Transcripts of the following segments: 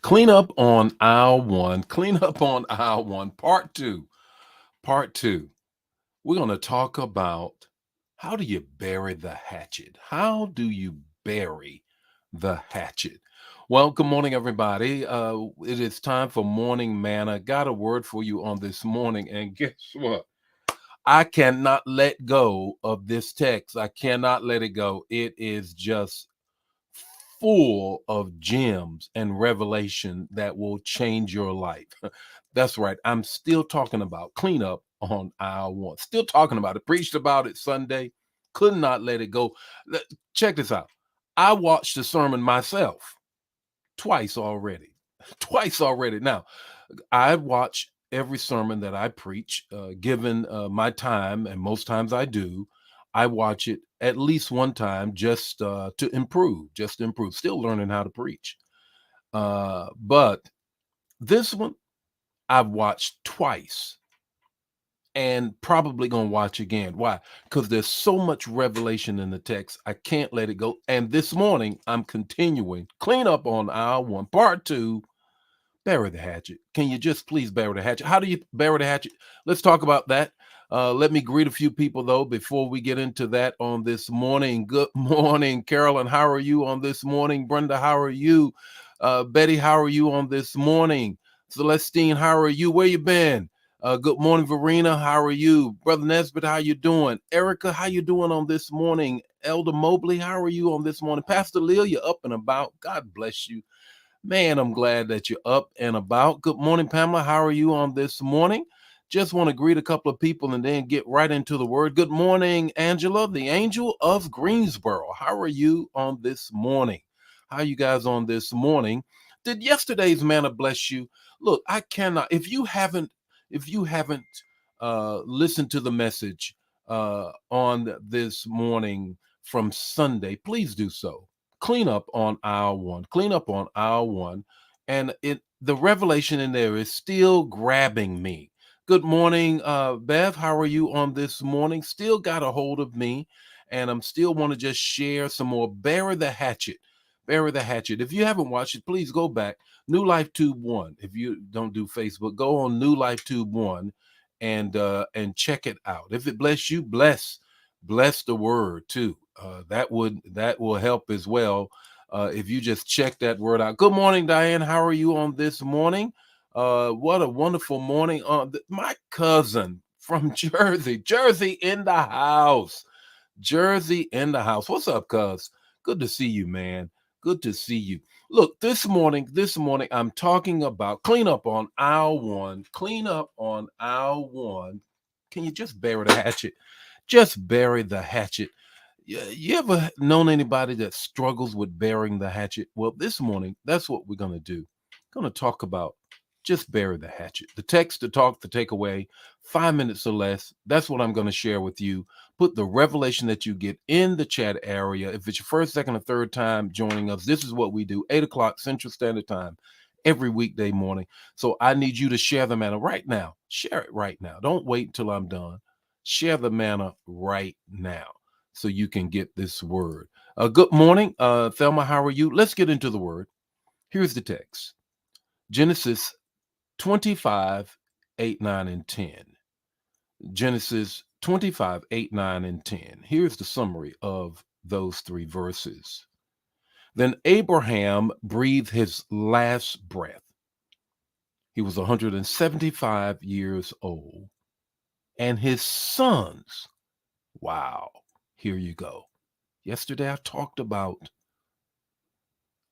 Clean up on aisle one. Clean up on aisle one, part two. Part two. We're going to talk about how do you bury the hatchet? How do you bury the hatchet? Well, good morning, everybody. It is time for morning manna. Got a word for you on this morning, and guess what? I cannot let go of this text. I cannot let it go. It is just full of gems and revelation that will change your life. That's right. I'm still talking about cleanup on aisle one. Still talking about it. Preached about it Sunday. Could not let it go. Check this out. I watched the sermon myself twice already. Twice already. Now, I watch every sermon that I preach, given my time, and most times I do. I watch it at least one time just to improve, just to improve. Still learning how to preach. But this one I've watched twice and probably going to watch again. Why? Because there's so much revelation in the text. I can't let it go. And this morning I'm continuing clean up on aisle one, part two. Bury the hatchet. Can you just please bury the hatchet? How do you bury the hatchet? Let's talk about that. Let me greet a few people, though, before we get into that on this morning. Good morning, Carolyn. How are you on this morning? Brenda, how are you? Betty, how are you on this morning? Celestine, how are you? Where you been? Good morning, Verena. How are you? Brother Nesbitt, how you doing? Erica, how you doing on this morning? Elder Mobley, how are you on this morning? Pastor Leah, you up and about. God bless you. Man, I'm glad that you're up and about. Good morning, Pamela. How are you on this morning? Just want to greet a couple of people and then get right into the word. Good morning, Angela, the angel of Greensboro. How are you on this morning? How are you guys on this morning? Did yesterday's manna bless you? Look, I cannot. If you haven't listened to the message on this morning from Sunday, please do so. Clean up on aisle one. Clean up on aisle one. And the revelation in there is still grabbing me. Good morning, Bev. How are you on this morning? Still got a hold of me, and I'm still want to just share some more. Bury the hatchet. Bury the hatchet. If you haven't watched it, please go back. New Life Tube One. If you don't do Facebook, go on New Life Tube One and check it out. If it bless you, bless the word too. That will help as well. If you just check that word out. Good morning, Diane. How are you on this morning? What a wonderful morning. My cousin from Jersey in the house. Jersey in the house. What's up, cuz? Good to see you, man. Good to see you. Look, this morning, I'm talking about clean up on aisle one. Clean up on aisle one. Can you just bury the hatchet? Just bury the hatchet. You ever known anybody that struggles with burying the hatchet? Well, this morning, that's what we're going to do. Going to talk about just bury the hatchet. The text, the talk, the takeaway, 5 minutes or less. That's what I'm going to share with you. Put the revelation that you get in the chat area. If it's your first, second, or third time joining us, this is what we do, 8 o'clock Central Standard Time every weekday morning. So I need you to share the manna right now. Share it right now. Don't wait until I'm done. Share the manna right now so you can get this word. Good morning, Thelma. How are you? Let's get into the word. Here's the text: Genesis 25, 8, 9, and 10. Genesis 25, 8, 9, and 10. Here's the summary of those three verses. Then Abraham breathed his last breath. He was 175 years old. And his sons, wow, here you go. Yesterday I talked about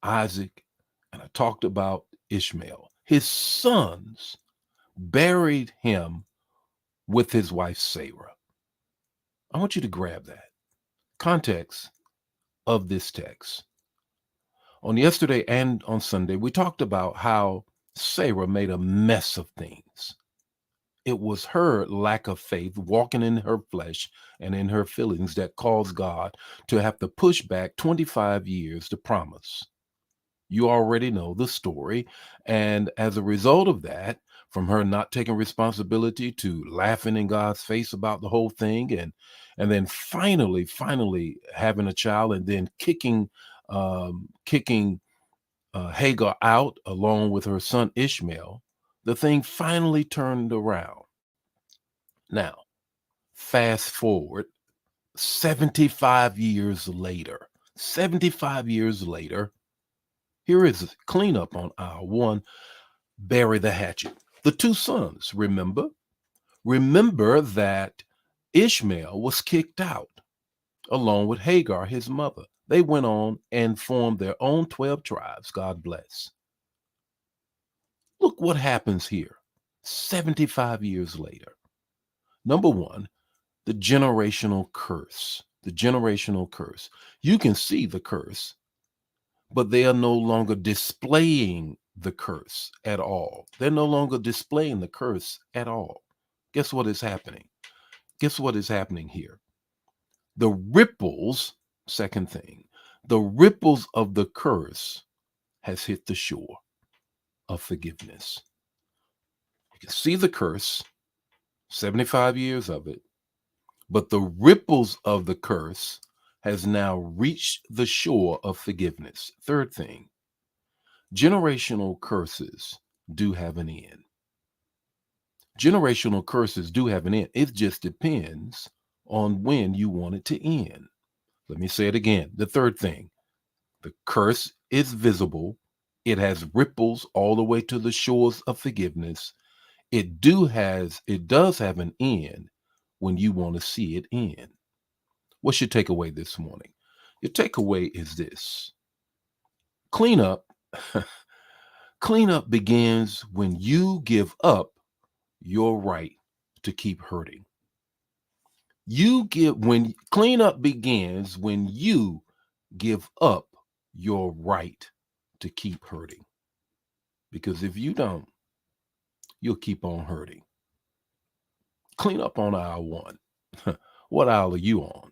Isaac and I talked about Ishmael. His sons buried him with his wife Sarah. I want you to grab that context of this text. On yesterday and on Sunday, we talked about how Sarah made a mess of things. It was her lack of faith, walking in her flesh and in her feelings, that caused God to have to push back 25 years to promise. You already know the story. And as a result of that, from her not taking responsibility to laughing in God's face about the whole thing, and then finally having a child, and then kicking Hagar out along with her son Ishmael, the thing finally turned around. Now, fast forward 75 years later. 75 years later, here is cleanup on aisle one. Bury the hatchet. The two sons, remember? Remember that Ishmael was kicked out along with Hagar, his mother. They went on and formed their own 12 tribes. God bless. Look what happens here 75 years later. Number one, the generational curse. The generational curse. You can see the curse, but they are no longer displaying the curse at all. They're no longer displaying the curse at all. Guess what is happening? Guess what is happening here? The ripples, second thing, the ripples of the curse has hit the shore of forgiveness. You can see the curse, 75 years of it, but the ripples of the curse has now reached the shore of forgiveness. Third thing, generational curses do have an end. Generational curses do have an end. It just depends on when you want it to end. Let me say it again. The third thing, the curse is visible. It has ripples all the way to the shores of forgiveness. It does have an end when you want to see it end. What's your takeaway this morning? Your takeaway is this. Cleanup cleanup begins when you give up your right to keep hurting. When cleanup begins when you give up your right to keep hurting. Because if you don't, you'll keep on hurting. Clean up on aisle one. What aisle are you on?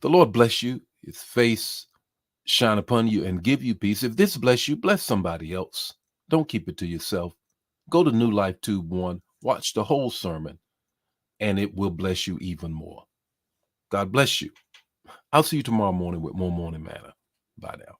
The Lord bless you, his face shine upon you and give you peace. If this bless you, bless somebody else. Don't keep it to yourself. Go to New Life Tube 1, watch the whole sermon, and it will bless you even more. God bless you. I'll see you tomorrow morning with more Morning Manna. Bye now.